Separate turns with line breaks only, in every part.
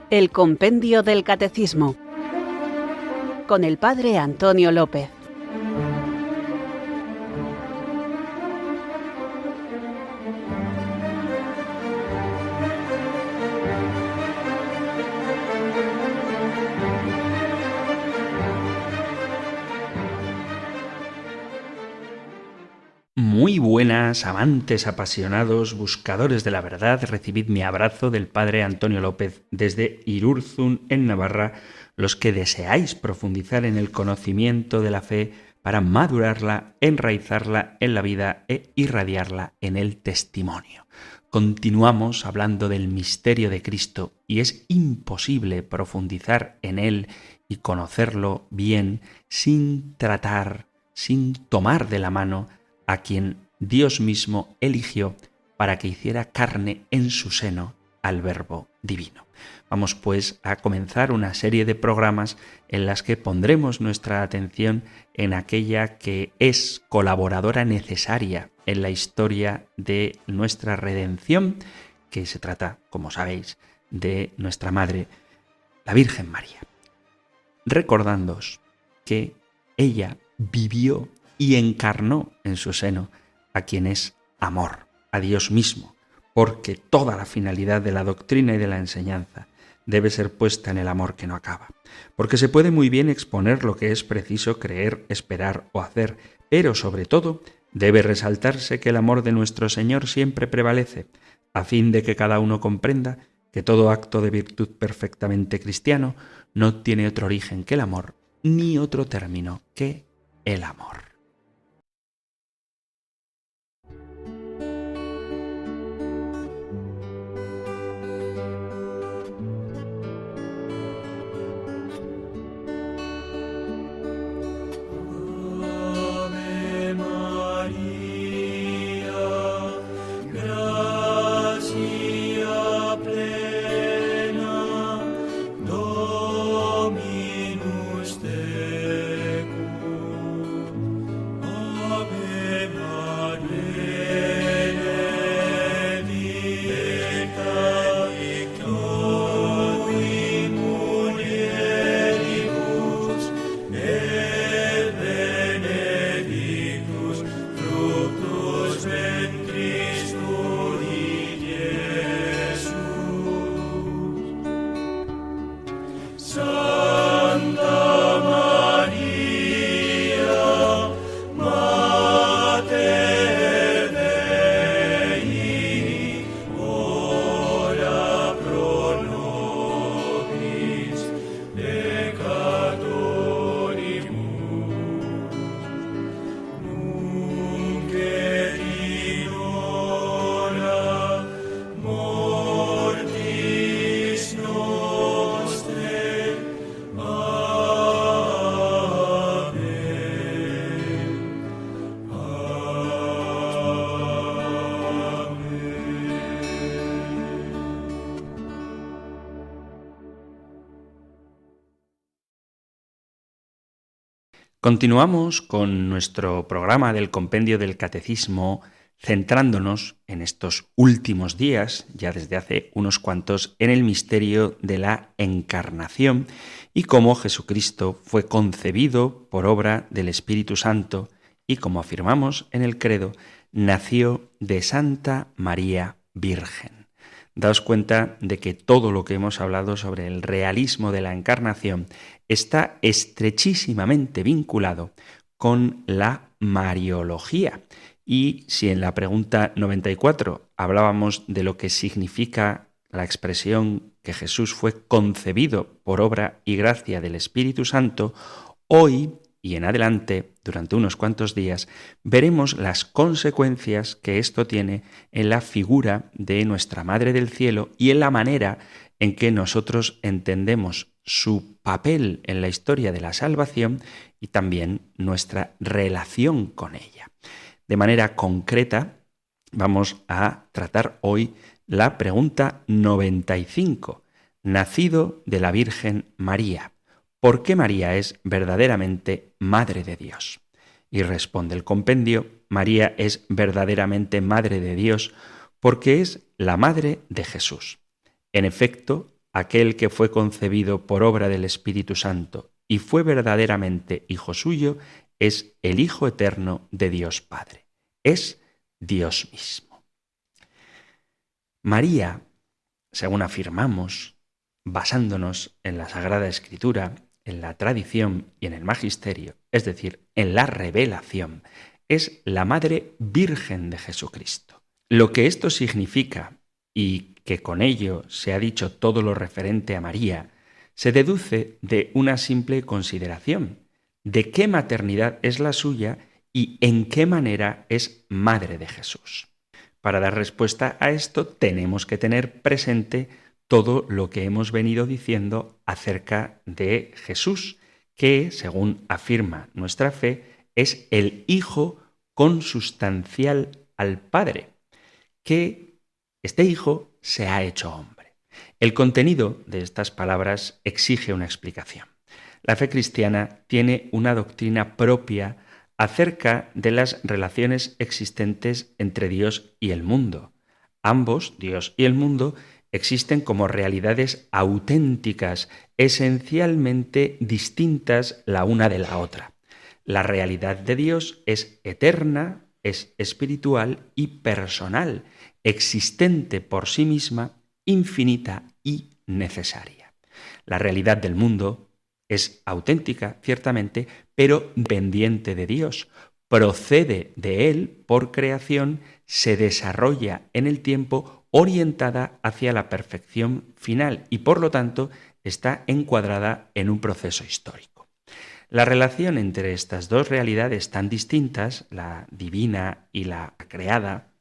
El Compendio del Catecismo, con el Padre Antonio López.
Muy buenas, amantes apasionados, buscadores de la verdad, recibid mi abrazo del Padre Antonio López desde Irurzun, en Navarra, los que deseáis profundizar en el conocimiento de la fe para madurarla, enraizarla en la vida e irradiarla en el testimonio. Continuamos hablando del misterio de Cristo y es imposible profundizar en él y conocerlo bien sin tratar, sin tomar de la mano a quien Dios mismo eligió para que hiciera carne en su seno al Verbo divino. Vamos pues a comenzar una serie de programas en las que pondremos nuestra atención en aquella que es colaboradora necesaria en la historia de nuestra redención, que se trata, como sabéis, de nuestra Madre, la Virgen María. Recordándoos que ella vivió y encarnó en su seno a quien es amor, a Dios mismo, porque toda la finalidad de la doctrina y de la enseñanza debe ser puesta en el amor que no acaba. Porque se puede muy bien exponer lo que es preciso creer, esperar o hacer, pero sobre todo debe resaltarse que el amor de nuestro Señor siempre prevalece, a fin de que cada uno comprenda que todo acto de virtud perfectamente cristiano no tiene otro origen que el amor, ni otro término que el amor. Continuamos con nuestro programa del Compendio del Catecismo, centrándonos en estos últimos días, ya desde hace unos cuantos, en el misterio de la Encarnación y cómo Jesucristo fue concebido por obra del Espíritu Santo y, como afirmamos en el credo, nació de Santa María Virgen. Daos cuenta de que todo lo que hemos hablado sobre el realismo de la Encarnación está estrechísimamente vinculado con la Mariología. Y si en la pregunta 94 hablábamos de lo que significa la expresión que Jesús fue concebido por obra y gracia del Espíritu Santo, hoy y en adelante, durante unos cuantos días, veremos las consecuencias que esto tiene en la figura de nuestra Madre del Cielo y en la manera en que nosotros entendemos su papel en la historia de la salvación y también nuestra relación con ella. De manera concreta, vamos a tratar hoy la pregunta 95, nacido de la Virgen María. ¿Por qué María es verdaderamente Madre de Dios? Y responde el compendio, María es verdaderamente Madre de Dios porque es la Madre de Jesús. En efecto, aquel que fue concebido por obra del Espíritu Santo y fue verdaderamente hijo suyo, es el Hijo eterno de Dios Padre. Es Dios mismo. María, según afirmamos, basándonos en la Sagrada Escritura, en la tradición y en el magisterio, es decir, en la revelación, es la Madre Virgen de Jesucristo. Lo que esto significa, y que con ello se ha dicho todo lo referente a María, se deduce de una simple consideración: de qué maternidad es la suya y en qué manera es Madre de Jesús. Para dar respuesta a esto tenemos que tener presente todo lo que hemos venido diciendo acerca de Jesús, que, según afirma nuestra fe, es el Hijo consustancial al Padre, que este Hijo se ha hecho hombre. El contenido de estas palabras exige una explicación. La fe cristiana tiene una doctrina propia acerca de las relaciones existentes entre Dios y el mundo. Ambos, Dios y el mundo, existen como realidades auténticas, esencialmente distintas la una de la otra. La realidad de Dios es eterna, es espiritual y personal, existente por sí misma, infinita y necesaria. La realidad del mundo es auténtica, ciertamente, pero dependiente de Dios. Procede de Él por creación, se desarrolla en el tiempo, orientada hacia la perfección final y, por lo tanto, está encuadrada en un proceso histórico. La relación entre estas dos realidades tan distintas, la divina y la creada,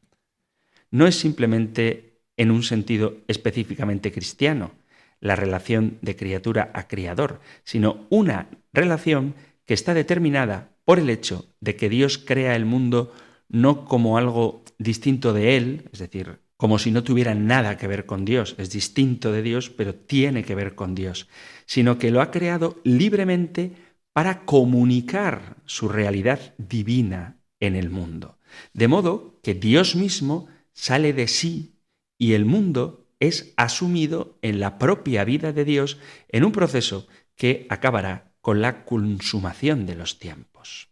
no es simplemente en un sentido específicamente cristiano, la relación de criatura a criador, sino una relación que está determinada por el hecho de que Dios crea el mundo no como algo distinto de Él, es decir, como si no tuviera nada que ver con Dios, es distinto de Dios, pero tiene que ver con Dios, sino que lo ha creado libremente para comunicar su realidad divina en el mundo. De modo que Dios mismo sale de sí y el mundo es asumido en la propia vida de Dios en un proceso que acabará con la consumación de los tiempos.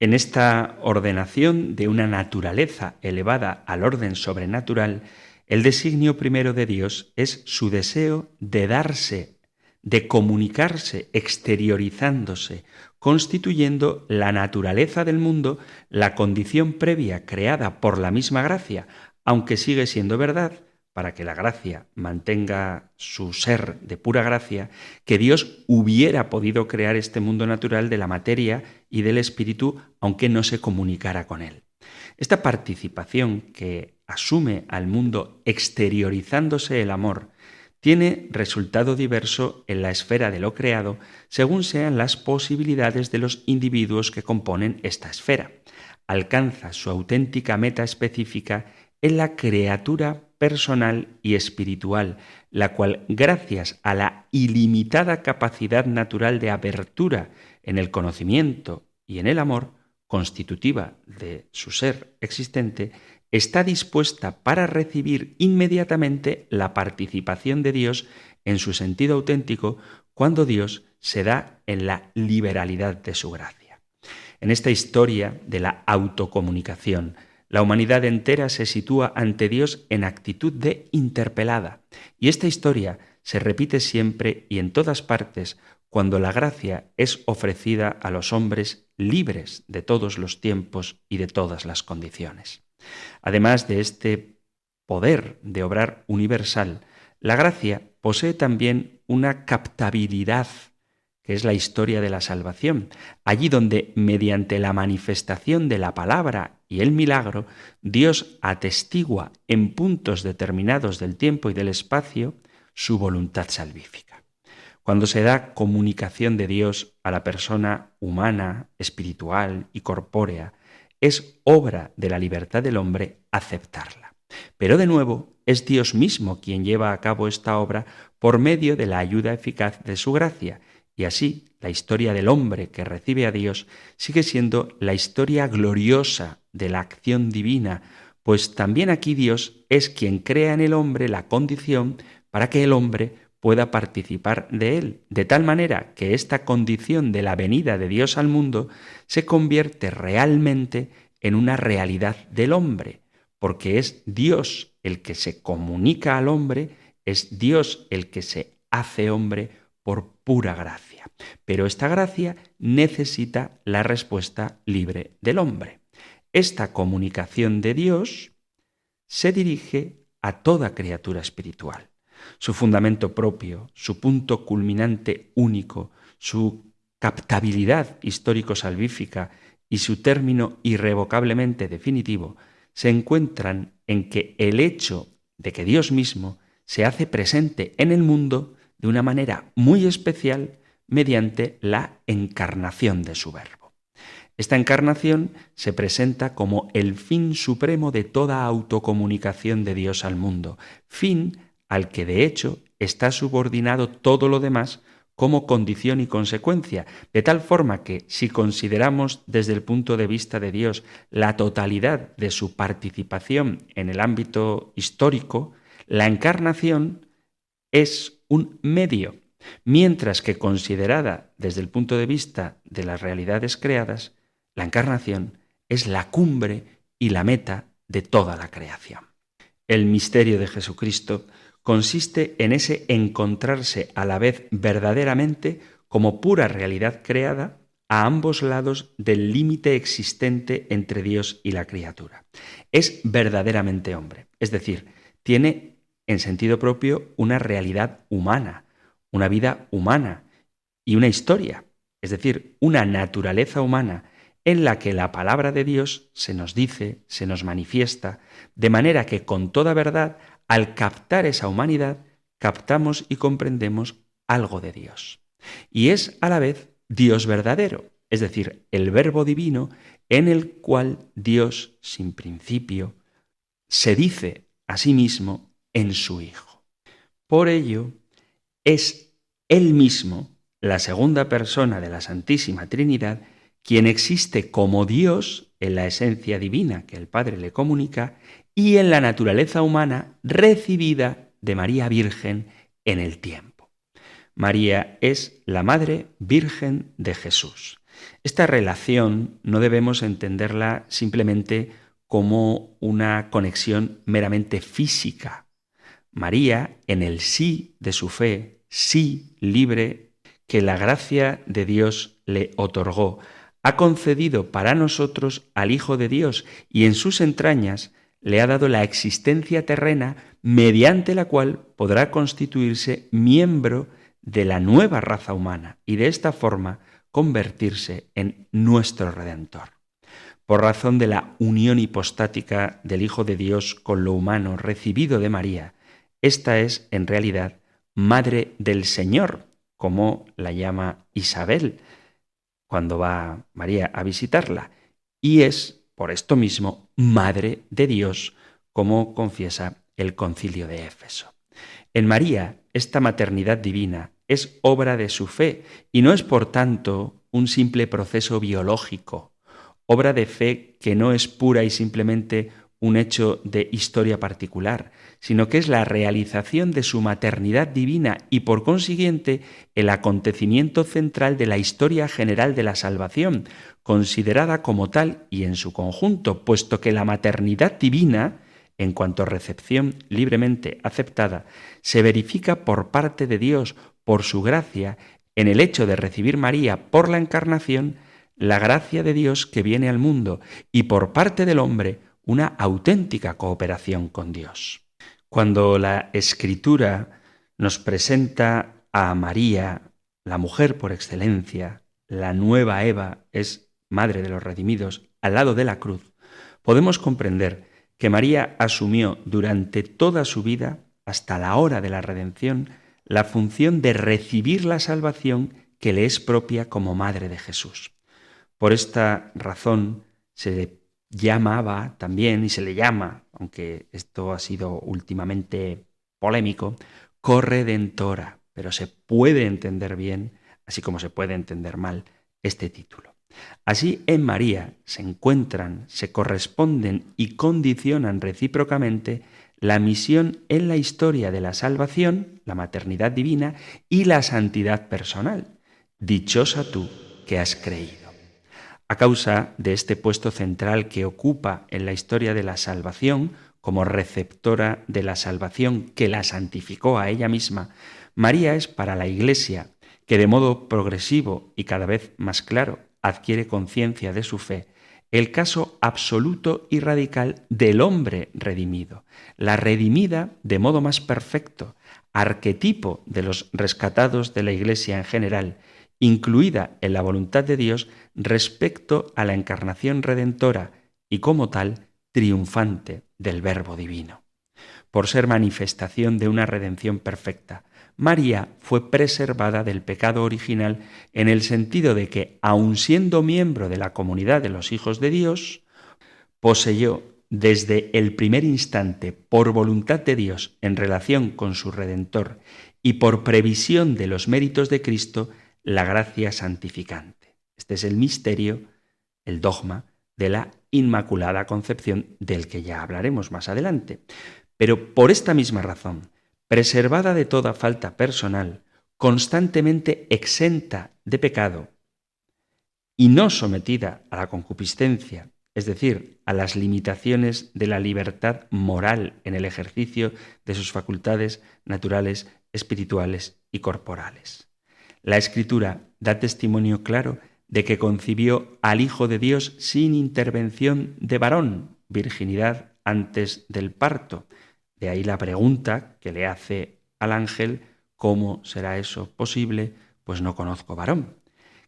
En esta ordenación de una naturaleza elevada al orden sobrenatural, el designio primero de Dios es su deseo de darse, de comunicarse, exteriorizándose, constituyendo la naturaleza del mundo, la condición previa creada por la misma gracia, aunque sigue siendo verdad, para que la gracia mantenga su ser de pura gracia, que Dios hubiera podido crear este mundo natural de la materia y del espíritu, aunque no se comunicara con él. Esta participación que asume al mundo exteriorizándose el amor tiene resultado diverso en la esfera de lo creado según sean las posibilidades de los individuos que componen esta esfera. Alcanza su auténtica meta específica en la criatura personal y espiritual, la cual, gracias a la ilimitada capacidad natural de apertura en el conocimiento y en el amor, constitutiva de su ser existente, está dispuesta para recibir inmediatamente la participación de Dios en su sentido auténtico cuando Dios se da en la liberalidad de su gracia. En esta historia de la autocomunicación, la humanidad entera se sitúa ante Dios en actitud de interpelada, y esta historia se repite siempre y en todas partes cuando la gracia es ofrecida a los hombres libres de todos los tiempos y de todas las condiciones. Además de este poder de obrar universal, la gracia posee también una captabilidad, que es la historia de la salvación, allí donde, mediante la manifestación de la palabra y el milagro, Dios atestigua en puntos determinados del tiempo y del espacio su voluntad salvífica. Cuando se da comunicación de Dios a la persona humana, espiritual y corpórea, es obra de la libertad del hombre aceptarla. Pero de nuevo, es Dios mismo quien lleva a cabo esta obra por medio de la ayuda eficaz de su gracia, y así la historia del hombre que recibe a Dios sigue siendo la historia gloriosa de la acción divina, pues también aquí Dios es quien crea en el hombre la condición para que el hombre pueda participar de él, de tal manera que esta condición de la venida de Dios al mundo se convierte realmente en una realidad del hombre, porque es Dios el que se comunica al hombre, es Dios el que se hace hombre por pura gracia. Pero esta gracia necesita la respuesta libre del hombre. Esta comunicación de Dios se dirige a toda criatura espiritual. Su fundamento propio, su punto culminante único, su captabilidad histórico-salvífica y su término irrevocablemente definitivo se encuentran en que el hecho de que Dios mismo se hace presente en el mundo de una manera muy especial mediante la encarnación de su Verbo. Esta encarnación se presenta como el fin supremo de toda autocomunicación de Dios al mundo, fin al que de hecho está subordinado todo lo demás como condición y consecuencia, de tal forma que si consideramos desde el punto de vista de Dios la totalidad de su participación en el ámbito histórico, la encarnación es un medio, mientras que considerada desde el punto de vista de las realidades creadas, la encarnación es la cumbre y la meta de toda la creación. El misterio de Jesucristo consiste en ese encontrarse a la vez verdaderamente como pura realidad creada a ambos lados del límite existente entre Dios y la criatura. Es verdaderamente hombre, es decir, tiene en sentido propio una realidad humana, una vida humana y una historia, es decir, una naturaleza humana en la que la palabra de Dios se nos dice, se nos manifiesta, de manera que con toda verdad, al captar esa humanidad, captamos y comprendemos algo de Dios. Y es a la vez Dios verdadero, es decir, el Verbo divino en el cual Dios, sin principio, se dice a sí mismo en su Hijo. Por ello, es Él mismo, la segunda persona de la Santísima Trinidad, quien existe como Dios en la esencia divina que el Padre le comunica y en la naturaleza humana recibida de María Virgen en el tiempo. María es la Madre Virgen de Jesús. Esta relación no debemos entenderla simplemente como una conexión meramente física. María, en el sí de su fe, sí libre que la gracia de Dios le otorgó, ha concedido para nosotros al Hijo de Dios y en sus entrañas le ha dado la existencia terrena mediante la cual podrá constituirse miembro de la nueva raza humana y de esta forma convertirse en nuestro Redentor. Por razón de la unión hipostática del Hijo de Dios con lo humano recibido de María, esta es en realidad Madre del Señor, como la llama Isabel cuando va María a visitarla, y es, por esto mismo, Madre de Dios, como confiesa el Concilio de Éfeso. En María, esta maternidad divina es obra de su fe y no es, por tanto, un simple proceso biológico, obra de fe que no es pura y simplemente un hecho de historia particular, sino que es la realización de su maternidad divina y, por consiguiente, el acontecimiento central de la historia general de la salvación, considerada como tal y en su conjunto, puesto que la maternidad divina, en cuanto a recepción libremente aceptada, se verifica por parte de Dios, por su gracia, en el hecho de recibir María por la encarnación, la gracia de Dios que viene al mundo, y por parte del hombre, una auténtica cooperación con Dios. Cuando la Escritura nos presenta a María, la mujer por excelencia, la nueva Eva, es madre de los redimidos, al lado de la cruz, podemos comprender que María asumió durante toda su vida, hasta la hora de la redención, la función de recibir la salvación que le es propia como Madre de Jesús. Por esta razón se llamaba también, y se le llama, aunque esto ha sido últimamente polémico, corredentora, pero se puede entender bien, así como se puede entender mal, este título. Así en María se encuentran, se corresponden y condicionan recíprocamente la misión en la historia de la salvación, la maternidad divina y la santidad personal. Dichosa tú que has creído. A causa de este puesto central que ocupa en la historia de la salvación, como receptora de la salvación que la santificó a ella misma, María es para la Iglesia, que de modo progresivo y cada vez más claro adquiere conciencia de su fe, el caso absoluto y radical del hombre redimido, la redimida de modo más perfecto, arquetipo de los rescatados de la Iglesia en general, incluida en la voluntad de Dios respecto a la encarnación redentora y como tal triunfante del Verbo divino. Por ser manifestación de una redención perfecta, María fue preservada del pecado original en el sentido de que, aun siendo miembro de la comunidad de los hijos de Dios, poseyó desde el primer instante, por voluntad de Dios en relación con su Redentor y por previsión de los méritos de Cristo, la gracia santificante. Este es el misterio, el dogma de la Inmaculada Concepción, del que ya hablaremos más adelante. Pero por esta misma razón, preservada de toda falta personal, constantemente exenta de pecado y no sometida a la concupiscencia, es decir, a las limitaciones de la libertad moral en el ejercicio de sus facultades naturales, espirituales y corporales. La Escritura da testimonio claro de que concibió al Hijo de Dios sin intervención de varón, virginidad antes del parto. De ahí la pregunta que le hace al ángel: ¿cómo será eso posible? Pues no conozco varón.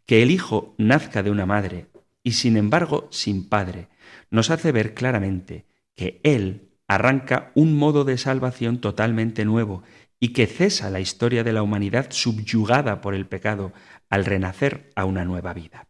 Que el Hijo nazca de una madre y sin embargo sin padre, nos hace ver claramente que Él arranca un modo de salvación totalmente nuevo y que cesa la historia de la humanidad subyugada por el pecado al renacer a una nueva vida.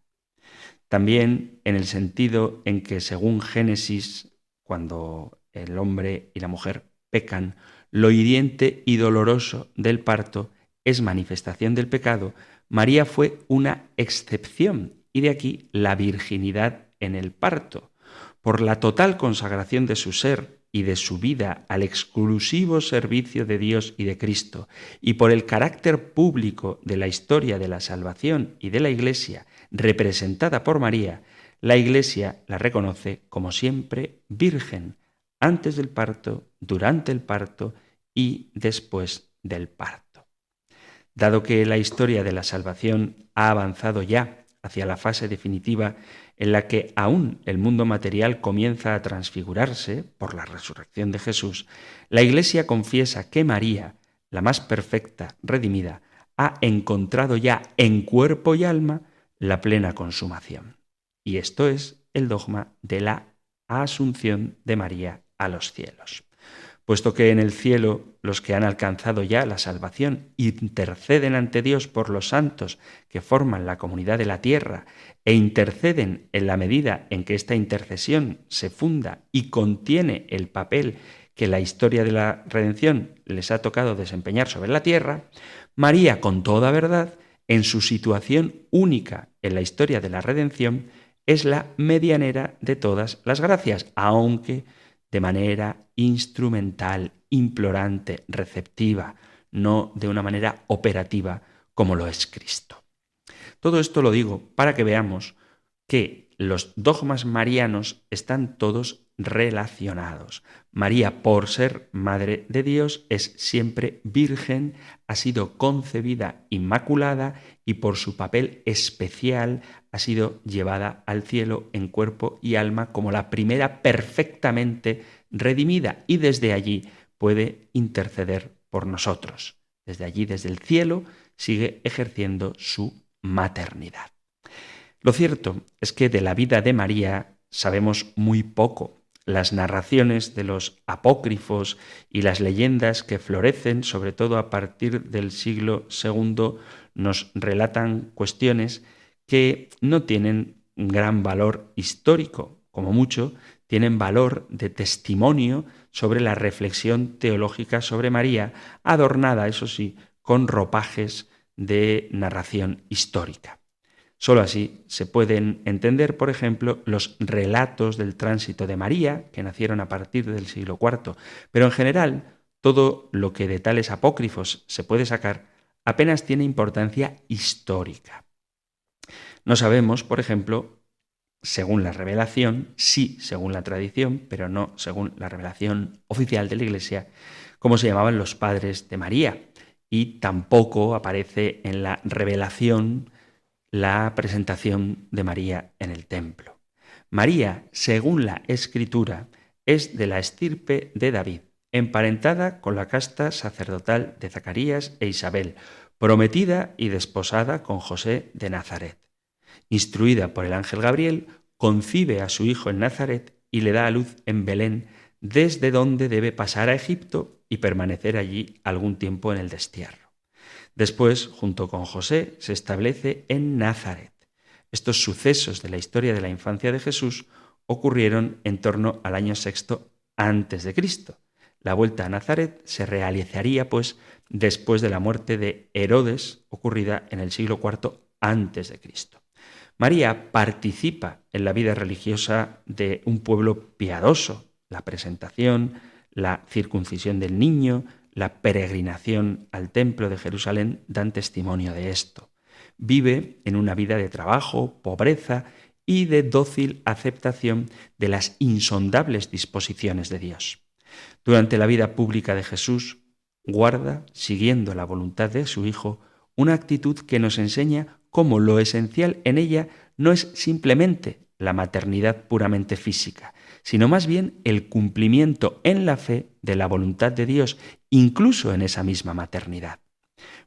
También en el sentido en que, según Génesis, cuando el hombre y la mujer pecan, lo hiriente y doloroso del parto es manifestación del pecado, María fue una excepción, y de aquí la virginidad en el parto. Por la total consagración de su ser y de su vida al exclusivo servicio de Dios y de Cristo, y por el carácter público de la historia de la salvación y de la Iglesia, representada por María, la Iglesia la reconoce como siempre virgen, antes del parto, durante el parto y después del parto. Dado que la historia de la salvación ha avanzado ya hacia la fase definitiva en la que aún el mundo material comienza a transfigurarse por la resurrección de Jesús, la Iglesia confiesa que María, la más perfecta redimida, ha encontrado ya en cuerpo y alma la plena consumación. Y esto es el dogma de la asunción de María a los cielos. Puesto que en el cielo los que han alcanzado ya la salvación interceden ante Dios por los santos que forman la comunidad de la tierra e interceden en la medida en que esta intercesión se funda y contiene el papel que la historia de la redención les ha tocado desempeñar sobre la tierra, María, con toda verdad, en su situación única en la historia de la redención, es la medianera de todas las gracias, aunque de manera instrumental, implorante, receptiva, no de una manera operativa como lo es Cristo. Todo esto lo digo para que veamos que los dogmas marianos están todos relacionados. María, por ser Madre de Dios, es siempre virgen, ha sido concebida inmaculada y por su papel especial ha sido llevada al cielo en cuerpo y alma como la primera perfectamente redimida, y desde allí puede interceder por nosotros. Desde allí, desde el cielo, sigue ejerciendo su maternidad. Lo cierto es que de la vida de María sabemos muy poco. Las narraciones de los apócrifos y las leyendas que florecen, sobre todo a partir del siglo II, nos relatan cuestiones que no tienen gran valor histórico, como mucho tienen valor de testimonio sobre la reflexión teológica sobre María, adornada, eso sí, con ropajes de narración histórica. Solo así se pueden entender, por ejemplo, los relatos del tránsito de María, que nacieron a partir del siglo IV, pero en general todo lo que de tales apócrifos se puede sacar apenas tiene importancia histórica. No sabemos, por ejemplo, según la revelación, sí según la tradición, pero no según la revelación oficial de la Iglesia, cómo se llamaban los padres de María, y tampoco aparece en la revelación la presentación de María en el templo. María, según la Escritura, es de la estirpe de David, emparentada con la casta sacerdotal de Zacarías e Isabel, prometida y desposada con José de Nazaret. Instruida por el ángel Gabriel, concibe a su hijo en Nazaret y le da a luz en Belén, desde donde debe pasar a Egipto y permanecer allí algún tiempo en el destierro. Después, junto con José, se establece en Nazaret. Estos sucesos de la historia de la infancia de Jesús ocurrieron en torno al año sexto antes de Cristo. La vuelta a Nazaret se realizaría, pues, después de la muerte de Herodes, ocurrida en el siglo IV antes de Cristo. María participa en la vida religiosa de un pueblo piadoso. La presentación, la circuncisión del niño, la peregrinación al templo de Jerusalén dan testimonio de esto. Vive en una vida de trabajo, pobreza y de dócil aceptación de las insondables disposiciones de Dios. Durante la vida pública de Jesús, guarda, siguiendo la voluntad de su Hijo, una actitud que nos enseña cómo lo esencial en ella no es simplemente la maternidad puramente física, sino más bien el cumplimiento en la fe de la voluntad de Dios, incluso en esa misma maternidad.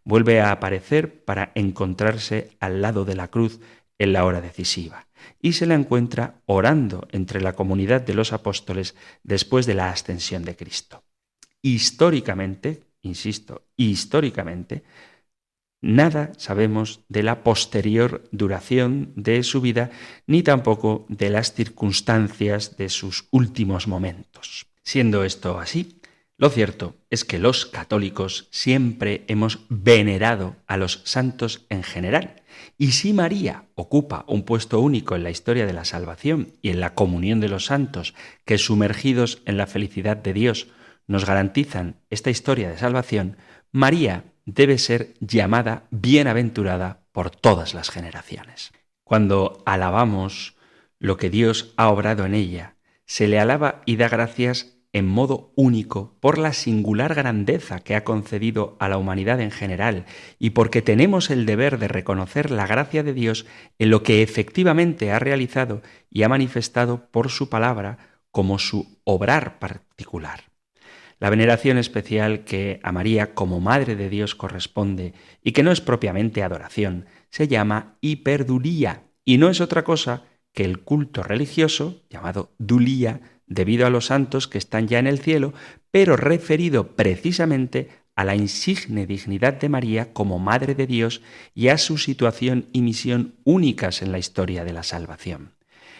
Vuelve a aparecer para encontrarse al lado de la cruz en la hora decisiva, y se la encuentra orando entre la comunidad de los apóstoles después de la ascensión de Cristo. Históricamente, insisto, históricamente, nada sabemos de la posterior duración de su vida, ni tampoco de las circunstancias de sus últimos momentos. Siendo esto así, lo cierto es que los católicos siempre hemos venerado a los santos en general. Y si María ocupa un puesto único en la historia de la salvación y en la comunión de los santos, que sumergidos en la felicidad de Dios nos garantizan esta historia de salvación, María debe ser llamada bienaventurada por todas las generaciones. Cuando alabamos lo que Dios ha obrado en ella, se le alaba y da gracias en modo único por la singular grandeza que ha concedido a la humanidad en general y porque tenemos el deber de reconocer la gracia de Dios en lo que efectivamente ha realizado y ha manifestado por su palabra como su obrar particular. La veneración especial que a María como Madre de Dios corresponde y que no es propiamente adoración, se llama hiperdulía y no es otra cosa que el culto religioso, llamado dulía, debido a los santos que están ya en el cielo, pero referido precisamente a la insigne dignidad de María como Madre de Dios y a su situación y misión únicas en la historia de la salvación.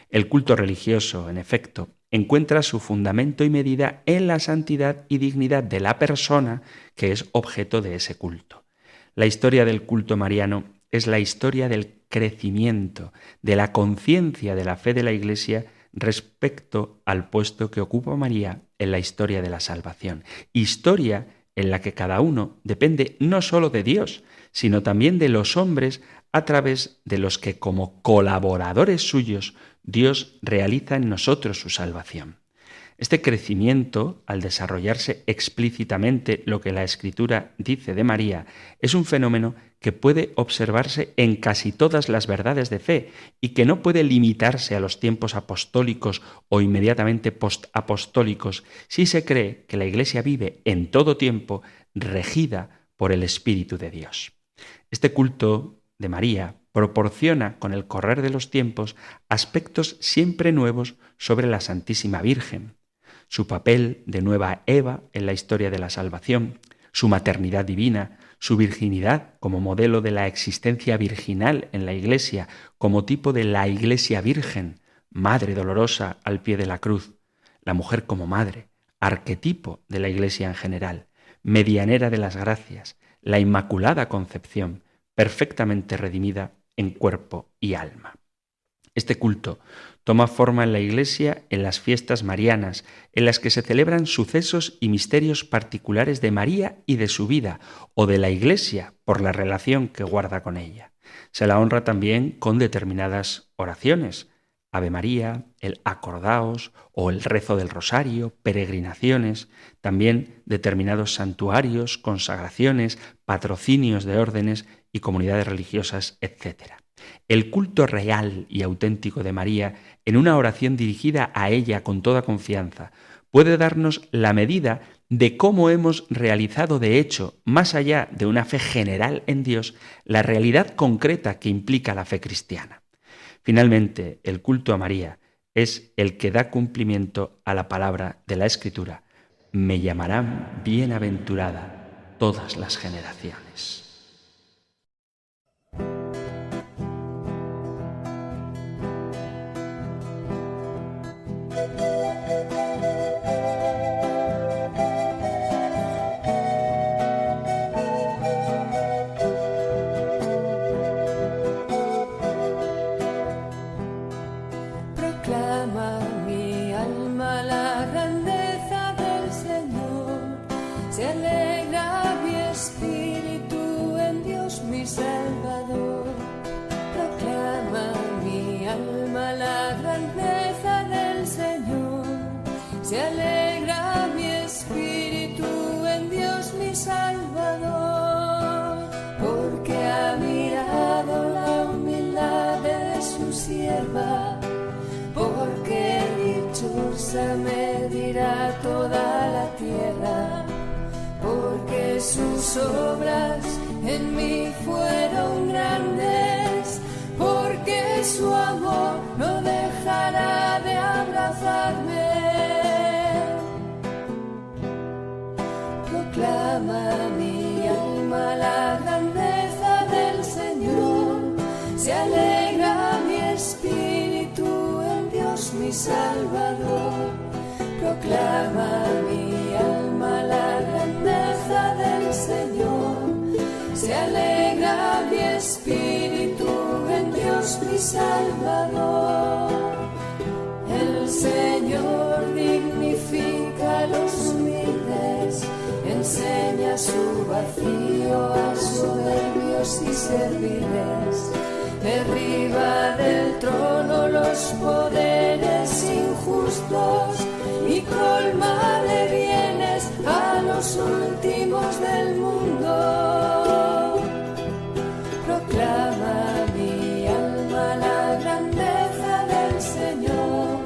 El culto religioso, en efecto, encuentra su fundamento y medida en la santidad y dignidad de la persona que es objeto de ese culto. La historia del culto mariano es la historia del crecimiento, de la conciencia de la fe de la Iglesia respecto al puesto que ocupa María en la historia de la salvación. Historia en la que cada uno depende no solo de Dios, sino también de los hombres a través de los que como colaboradores suyos Dios realiza en nosotros su salvación. Este crecimiento, al desarrollarse explícitamente lo que la Escritura dice de María, es un fenómeno que puede observarse en casi todas las verdades de fe y que no puede limitarse a los tiempos apostólicos o inmediatamente postapostólicos si se cree que la Iglesia vive en todo tiempo regida por el Espíritu de Dios. Este culto de María proporciona con el correr de los tiempos aspectos siempre nuevos sobre la Santísima Virgen, su papel de nueva Eva en la historia de la salvación, su maternidad divina, su virginidad como modelo de la existencia virginal en la Iglesia, como tipo de la Iglesia Virgen, Madre dolorosa al pie de la cruz, la mujer como madre, arquetipo de la Iglesia en general, medianera de las gracias, la Inmaculada Concepción, perfectamente redimida en cuerpo y alma. Este culto toma forma en la Iglesia en las fiestas marianas, en las que se celebran sucesos y misterios particulares de María y de su vida, o de la Iglesia por la relación que guarda con ella. Se la honra también con determinadas oraciones: Ave María, el Acordaos o el rezo del Rosario, peregrinaciones, también determinados santuarios, consagraciones, patrocinios de órdenes y comunidades religiosas, etc. El culto real y auténtico de María, en una oración dirigida a ella con toda confianza, puede darnos la medida de cómo hemos realizado de hecho, más allá de una fe general en Dios, la realidad concreta que implica la fe cristiana. Finalmente, el culto a María es el que da cumplimiento a la palabra de la Escritura: me llamarán bienaventurada todas las generaciones.
Se alegra mi espíritu en Dios mi Salvador, porque ha mirado la humildad de su sierva, porque dichosa me dirá toda la tierra, porque sus obras en mí fueron grandes, porque su amor no dejará de abrazarme. Proclama mi alma la grandeza del Señor, se alegra mi espíritu en Dios mi Salvador. Proclama mi alma la grandeza del Señor, se alegra mi espíritu en Dios mi Salvador. El Señor dignifica a los humildes, enseña su vacío a soberbios y serviles, derriba del trono los poderes injustos y colma de bienes a los últimos del mundo. Proclama mi alma la grandeza del Señor,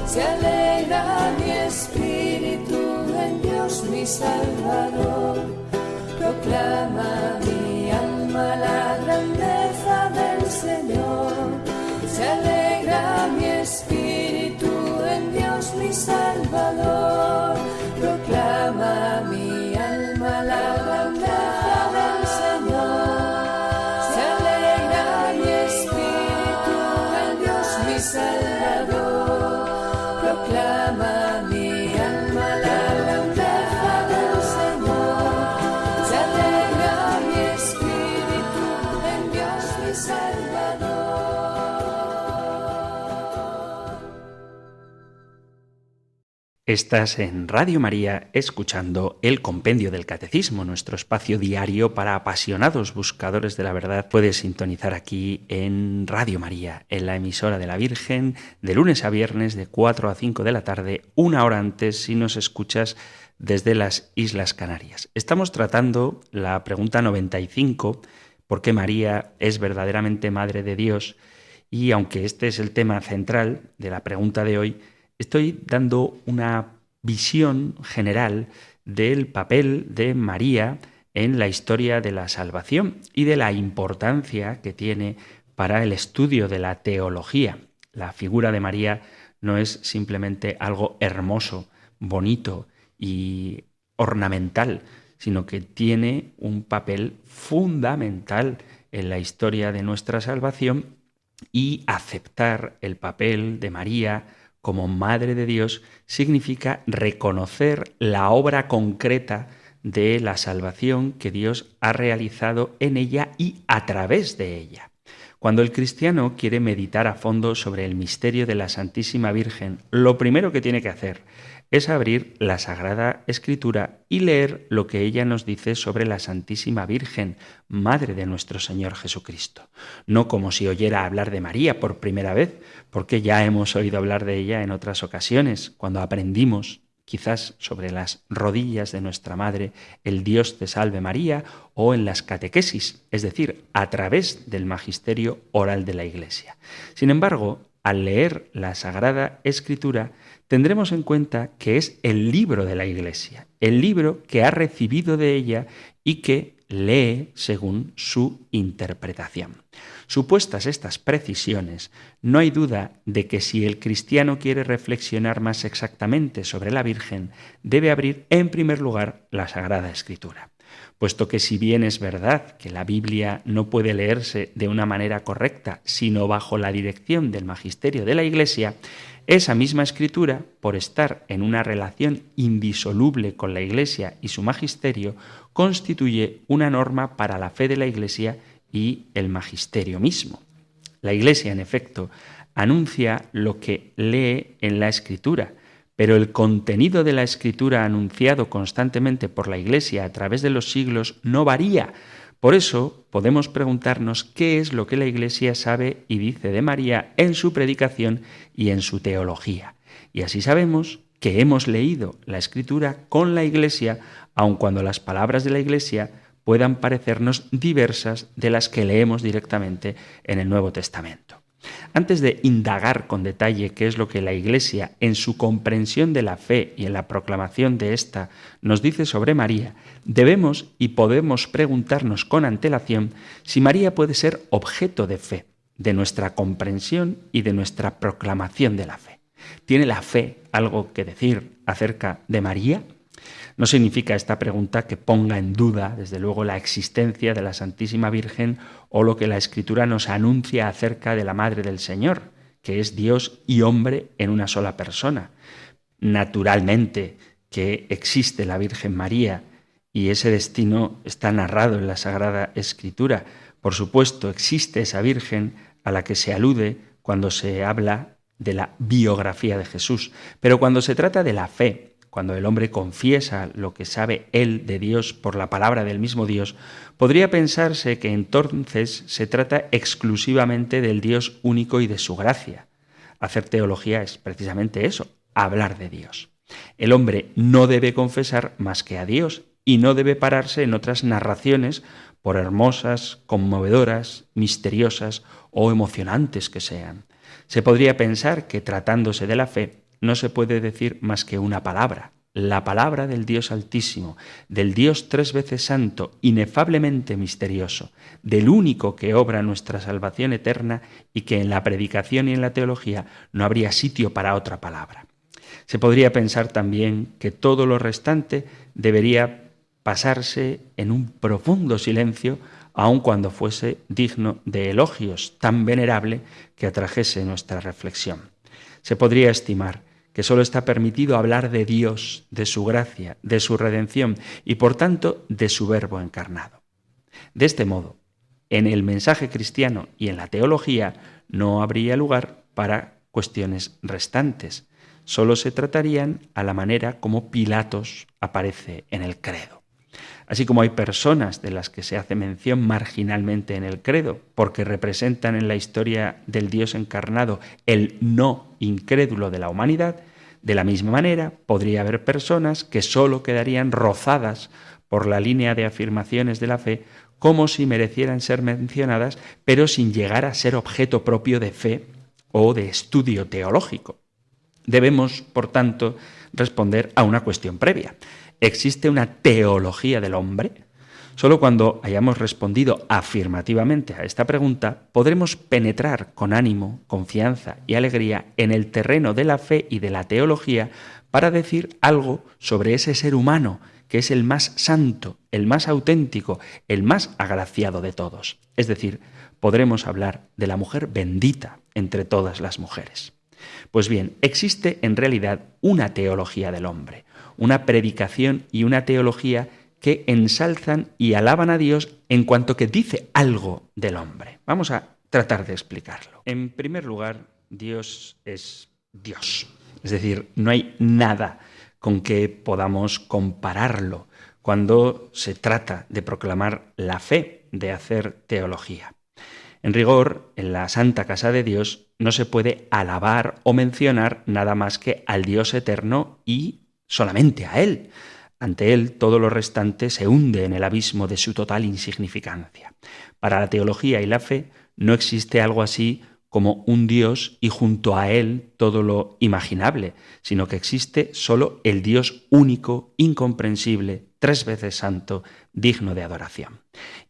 se alegra mi espíritu en Dios mi Salvador. Proclama mi alma la grandeza del Señor, se alegra mi espíritu en Dios mi Salvador. Proclama mi alma la grandeza del Señor, se alegra mi espíritu en Dios mi Salvador. Proclama mi alma la grandeza del Señor, se alegra mi espíritu en Dios mi Salvador.
Estás en Radio María escuchando el Compendio del Catecismo, nuestro espacio diario para apasionados buscadores de la verdad. Puedes sintonizar aquí en Radio María, en la emisora de la Virgen, de lunes a viernes de 4 a 5 de la tarde, una hora antes si nos escuchas desde las Islas Canarias. Estamos tratando la pregunta 95, ¿por qué María es verdaderamente Madre de Dios? Y aunque este es el tema central de la pregunta de hoy, estoy dando una visión general del papel de María en la historia de la salvación y de la importancia que tiene para el estudio de la teología. La figura de María no es simplemente algo hermoso, bonito y ornamental, sino que tiene un papel fundamental en la historia de nuestra salvación, y aceptar el papel de María como Madre de Dios significa reconocer la obra concreta de la salvación que Dios ha realizado en ella y a través de ella. Cuando el cristiano quiere meditar a fondo sobre el misterio de la Santísima Virgen, lo primero que tiene que hacer es abrir la Sagrada Escritura y leer lo que ella nos dice sobre la Santísima Virgen, Madre de nuestro Señor Jesucristo. No como si oyera hablar de María por primera vez, porque ya hemos oído hablar de ella en otras ocasiones, cuando aprendimos quizás sobre las rodillas de nuestra Madre, el Dios te salve María, o en las catequesis, es decir, a través del magisterio oral de la Iglesia. Sin embargo, al leer la Sagrada Escritura, tendremos en cuenta que es el libro de la Iglesia, el libro que ha recibido de ella y que lee según su interpretación. Supuestas estas precisiones, no hay duda de que si el cristiano quiere reflexionar más exactamente sobre la Virgen, debe abrir en primer lugar la Sagrada Escritura. Puesto que si bien es verdad que la Biblia no puede leerse de una manera correcta, sino bajo la dirección del magisterio de la Iglesia, esa misma Escritura, por estar en una relación indisoluble con la Iglesia y su magisterio, constituye una norma para la fe de la Iglesia y el magisterio mismo. La Iglesia, en efecto, anuncia lo que lee en la Escritura, pero el contenido de la Escritura anunciado constantemente por la Iglesia a través de los siglos no varía. Por eso podemos preguntarnos qué es lo que la Iglesia sabe y dice de María en su predicación y en su teología. Y así sabemos que hemos leído la Escritura con la Iglesia, aun cuando las palabras de la Iglesia puedan parecernos diversas de las que leemos directamente en el Nuevo Testamento. Antes de indagar con detalle qué es lo que la Iglesia, en su comprensión de la fe y en la proclamación de ésta, nos dice sobre María, debemos y podemos preguntarnos con antelación si María puede ser objeto de fe, de nuestra comprensión y de nuestra proclamación de la fe. ¿Tiene la fe algo que decir acerca de María? No significa esta pregunta que ponga en duda, desde luego, la existencia de la Santísima Virgen o lo que la Escritura nos anuncia acerca de la Madre del Señor, que es Dios y hombre en una sola persona. Naturalmente que existe la Virgen María y ese destino está narrado en la Sagrada Escritura. Por supuesto, existe esa Virgen a la que se alude cuando se habla de la biografía de Jesús. Pero cuando se trata de la fe, cuando el hombre confiesa lo que sabe él de Dios por la palabra del mismo Dios, podría pensarse que entonces se trata exclusivamente del Dios único y de su gracia. Hacer teología es precisamente eso, hablar de Dios. El hombre no debe confesar más que a Dios y no debe pararse en otras narraciones, por hermosas, conmovedoras, misteriosas o emocionantes que sean. Se podría pensar que, tratándose de la fe, no se puede decir más que una palabra, la palabra del Dios Altísimo, del Dios tres veces santo, inefablemente misterioso, del único que obra nuestra salvación eterna y que en la predicación y en la teología no habría sitio para otra palabra. Se podría pensar también que todo lo restante debería pasarse en un profundo silencio, aun cuando fuese digno de elogios, tan venerable que atrajese nuestra reflexión. Se podría estimar que solo está permitido hablar de Dios, de su gracia, de su redención y, por tanto, de su Verbo encarnado. De este modo, en el mensaje cristiano y en la teología no habría lugar para cuestiones restantes. Solo se tratarían a la manera como Pilatos aparece en el credo. Así como hay personas de las que se hace mención marginalmente en el credo, porque representan en la historia del Dios encarnado el no incrédulo de la humanidad, de la misma manera podría haber personas que solo quedarían rozadas por la línea de afirmaciones de la fe como si merecieran ser mencionadas, pero sin llegar a ser objeto propio de fe o de estudio teológico. Debemos, por tanto, responder a una cuestión previa. ¿Existe una teología del hombre? Solo cuando hayamos respondido afirmativamente a esta pregunta, podremos penetrar con ánimo, confianza y alegría en el terreno de la fe y de la teología para decir algo sobre ese ser humano que es el más santo, el más auténtico, el más agraciado de todos. Es decir, podremos hablar de la mujer bendita entre todas las mujeres. Pues bien, existe en realidad una teología del hombre, una predicación y una teología que ensalzan y alaban a Dios en cuanto que dice algo del hombre. Vamos a tratar de explicarlo. En primer lugar, Dios es Dios. Es decir, no hay nada con que podamos compararlo cuando se trata de proclamar la fe, de hacer teología. En rigor, en la Santa Casa de Dios no se puede alabar o mencionar nada más que al Dios eterno y solamente a Él. Ante Él todo lo restante se hunde en el abismo de su total insignificancia. Para la teología y la fe no existe algo así como un Dios y junto a Él todo lo imaginable, sino que existe solo el Dios único, incomprensible, 3 veces santo, digno de adoración.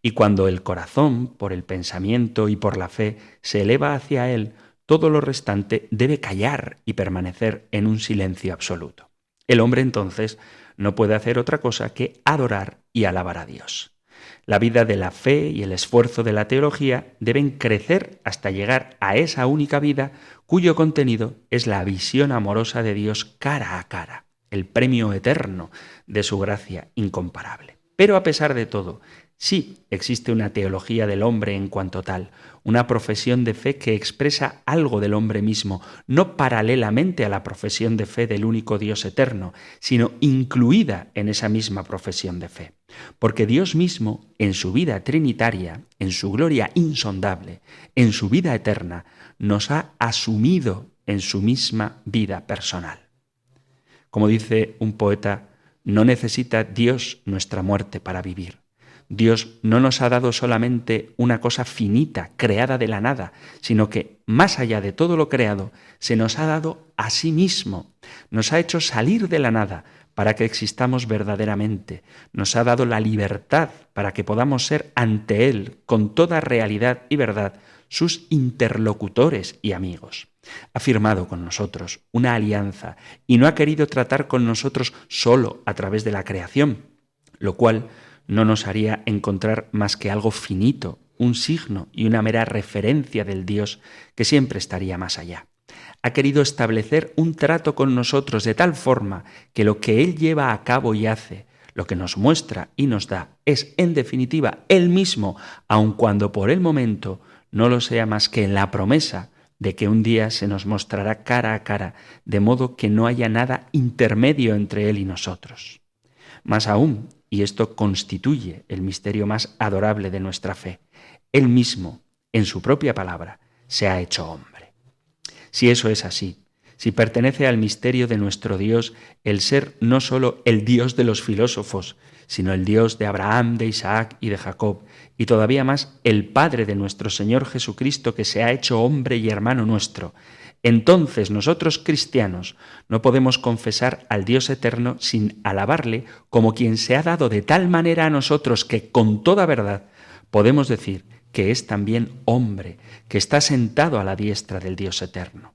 Y cuando el corazón, por el pensamiento y por la fe, se eleva hacia Él, todo lo restante debe callar y permanecer en un silencio absoluto. El hombre entonces no puede hacer otra cosa que adorar y alabar a Dios. La vida de la fe y el esfuerzo de la teología deben crecer hasta llegar a esa única vida cuyo contenido es la visión amorosa de Dios cara a cara, el premio eterno de su gracia incomparable. Pero a pesar de todo, sí existe una teología del hombre en cuanto tal, una profesión de fe que expresa algo del hombre mismo, no paralelamente a la profesión de fe del único Dios eterno, sino incluida en esa misma profesión de fe. Porque Dios mismo, en su vida trinitaria, en su gloria insondable, en su vida eterna, nos ha asumido en su misma vida personal. Como dice un poeta, no necesita Dios nuestra muerte para vivir. Dios no nos ha dado solamente una cosa finita, creada de la nada, sino que, más allá de todo lo creado, se nos ha dado a sí mismo. Nos ha hecho salir de la nada para que existamos verdaderamente. Nos ha dado la libertad para que podamos ser ante Él, con toda realidad y verdad, sus interlocutores y amigos. Ha firmado con nosotros una alianza y no ha querido tratar con nosotros solo a través de la creación, lo cual no nos haría encontrar más que algo finito, un signo y una mera referencia del Dios que siempre estaría más allá. Ha querido establecer un trato con nosotros de tal forma que lo que Él lleva a cabo y hace, lo que nos muestra y nos da, es en definitiva Él mismo, aun cuando por el momento no lo sea más que en la promesa de que un día se nos mostrará cara a cara, de modo que no haya nada intermedio entre Él y nosotros. Más aún, y esto constituye el misterio más adorable de nuestra fe, Él mismo, en su propia palabra, se ha hecho hombre. Si eso es así, si pertenece al misterio de nuestro Dios el ser no solo el Dios de los filósofos, sino el Dios de Abraham, de Isaac y de Jacob, y todavía más el Padre de nuestro Señor Jesucristo que se ha hecho hombre y hermano nuestro, entonces nosotros cristianos no podemos confesar al Dios eterno sin alabarle como quien se ha dado de tal manera a nosotros que con toda verdad podemos decir que es también hombre, que está sentado a la diestra del Dios eterno.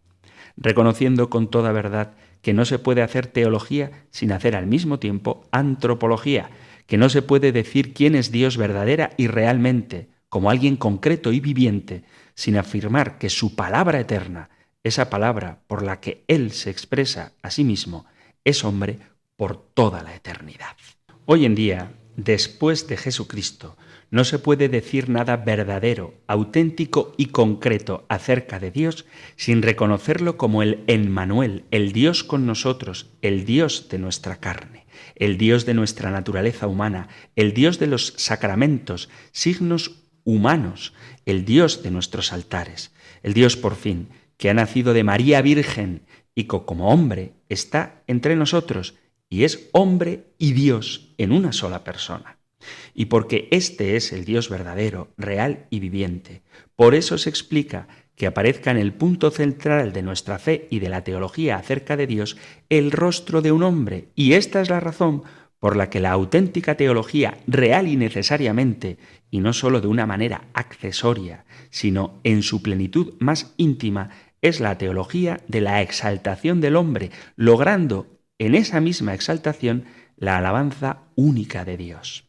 Reconociendo con toda verdad que no se puede hacer teología sin hacer al mismo tiempo antropología, que no se puede decir quién es Dios verdadera y realmente, como alguien concreto y viviente, sin afirmar que su palabra eterna, esa palabra por la que Él se expresa a sí mismo, es hombre por toda la eternidad. Hoy en día, después de Jesucristo, no se puede decir nada verdadero, auténtico y concreto acerca de Dios sin reconocerlo como el Emmanuel, el Dios con nosotros, el Dios de nuestra carne, el Dios de nuestra naturaleza humana, el Dios de los sacramentos, signos humanos, el Dios de nuestros altares, el Dios, por fin, que ha nacido de María Virgen y que como hombre está entre nosotros y es hombre y Dios en una sola persona. Y porque este es el Dios verdadero, real y viviente, por eso se explica que aparezca en el punto central de nuestra fe y de la teología acerca de Dios el rostro de un hombre, y esta es la razón por la que la auténtica teología, real y necesariamente, y no sólo de una manera accesoria, sino en su plenitud más íntima, es la teología de la exaltación del hombre, logrando en esa misma exaltación la alabanza única de Dios.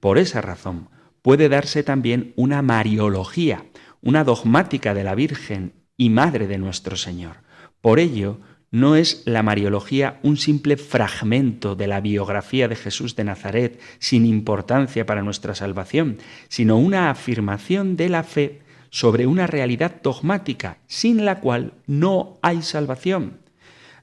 Por esa razón puede darse también una mariología, una dogmática de la Virgen y Madre de nuestro Señor. Por ello, no es la mariología un simple fragmento de la biografía de Jesús de Nazaret sin importancia para nuestra salvación, sino una afirmación de la fe sobre una realidad dogmática, sin la cual no hay salvación.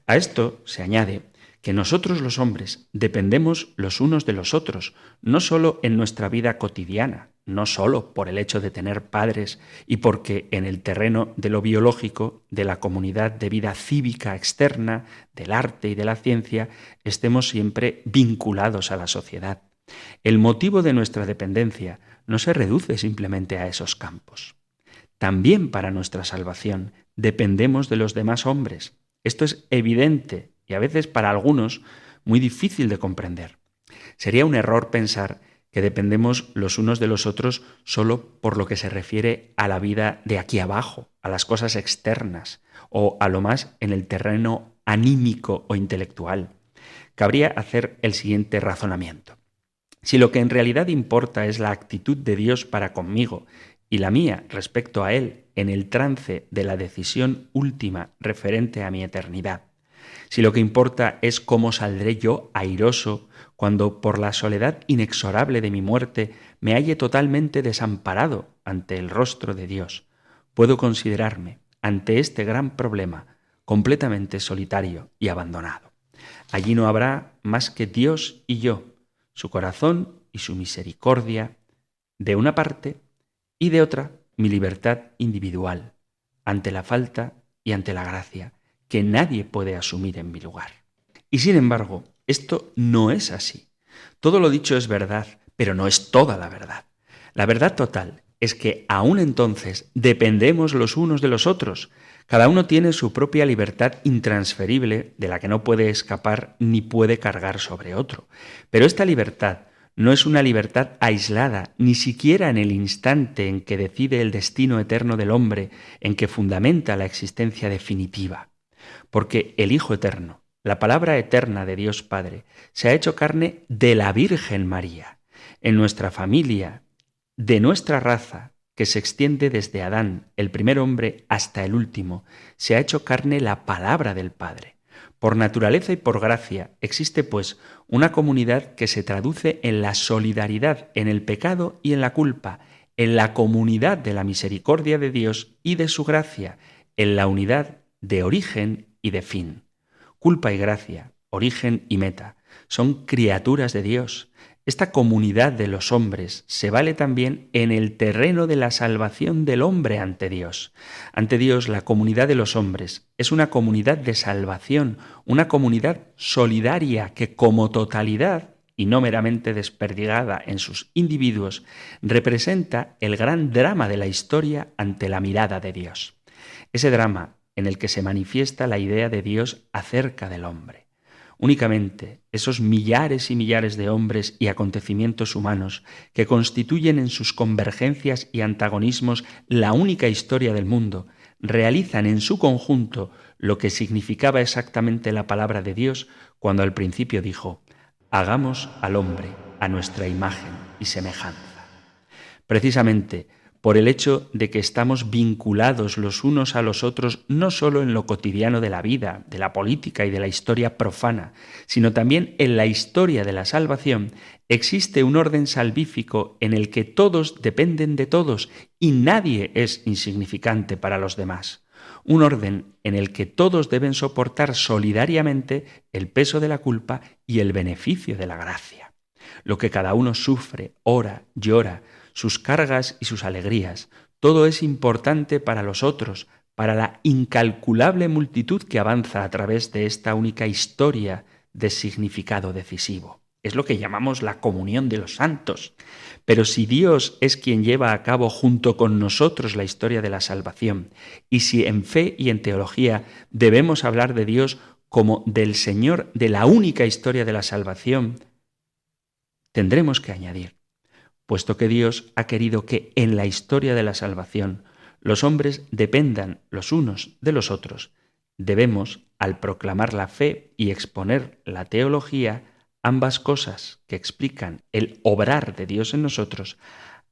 A esto se añade que nosotros los hombres dependemos los unos de los otros, no solo en nuestra vida cotidiana, no solo por el hecho de tener padres y porque en el terreno de lo biológico, de la comunidad de vida cívica externa, del arte y de la ciencia, estemos siempre vinculados a la sociedad. El motivo de nuestra dependencia no se reduce simplemente a esos campos. También para nuestra salvación dependemos de los demás hombres. Esto es evidente y a veces para algunos muy difícil de comprender. Sería un error pensar que dependemos los unos de los otros solo por lo que se refiere a la vida de aquí abajo, a las cosas externas o a lo más en el terreno anímico o intelectual. Cabría hacer el siguiente razonamiento. Si lo que en realidad importa es la actitud de Dios para conmigo y la mía respecto a Él en el trance de la decisión última referente a mi eternidad, si lo que importa es cómo saldré yo airoso cuando por la soledad inexorable de mi muerte me halle totalmente desamparado ante el rostro de Dios, puedo considerarme, ante este gran problema, completamente solitario y abandonado. Allí no habrá más que Dios y yo, su corazón y su misericordia, de una parte, y de otra, mi libertad individual, ante la falta y ante la gracia, que nadie puede asumir en mi lugar. Y sin embargo, esto no es así. Todo lo dicho es verdad, pero no es toda la verdad. La verdad total es que aún entonces dependemos los unos de los otros. Cada uno tiene su propia libertad intransferible de la que no puede escapar ni puede cargar sobre otro. Pero esta libertad no es una libertad aislada, ni siquiera en el instante en que decide el destino eterno del hombre, en que fundamenta la existencia definitiva. Porque el Hijo Eterno, la palabra eterna de Dios Padre, se ha hecho carne de la Virgen María, en nuestra familia, de nuestra raza, que se extiende desde Adán, el primer hombre, hasta el último, se ha hecho carne la palabra del Padre. Por naturaleza y por gracia existe, pues, una comunidad que se traduce en la solidaridad en el pecado y en la culpa, en la comunidad de la misericordia de Dios y de su gracia, en la unidad de origen y de fin. Culpa y gracia, origen y meta, son criaturas de Dios. Esta comunidad de los hombres se vale también en el terreno de la salvación del hombre ante Dios. Ante Dios, la comunidad de los hombres es una comunidad de salvación, una comunidad solidaria que como totalidad, y no meramente desperdigada en sus individuos, representa el gran drama de la historia ante la mirada de Dios. Ese drama en el que se manifiesta la idea de Dios acerca del hombre. Únicamente esos millares y millares de hombres y acontecimientos humanos que constituyen en sus convergencias y antagonismos la única historia del mundo, realizan en su conjunto lo que significaba exactamente la palabra de Dios cuando al principio dijo: «Hagamos al hombre a nuestra imagen y semejanza». Precisamente por el hecho de que estamos vinculados los unos a los otros no solo en lo cotidiano de la vida, de la política y de la historia profana, sino también en la historia de la salvación, existe un orden salvífico en el que todos dependen de todos y nadie es insignificante para los demás. Un orden en el que todos deben soportar solidariamente el peso de la culpa y el beneficio de la gracia. Lo que cada uno sufre, ora, llora, sus cargas y sus alegrías, todo es importante para los otros, para la incalculable multitud que avanza a través de esta única historia de significado decisivo. Es lo que llamamos la comunión de los santos. Pero si Dios es quien lleva a cabo junto con nosotros la historia de la salvación, y si en fe y en teología debemos hablar de Dios como del Señor de la única historia de la salvación, tendremos que añadir: puesto que Dios ha querido que en la historia de la salvación los hombres dependan los unos de los otros, debemos, al proclamar la fe y exponer la teología, ambas cosas que explican el obrar de Dios en nosotros,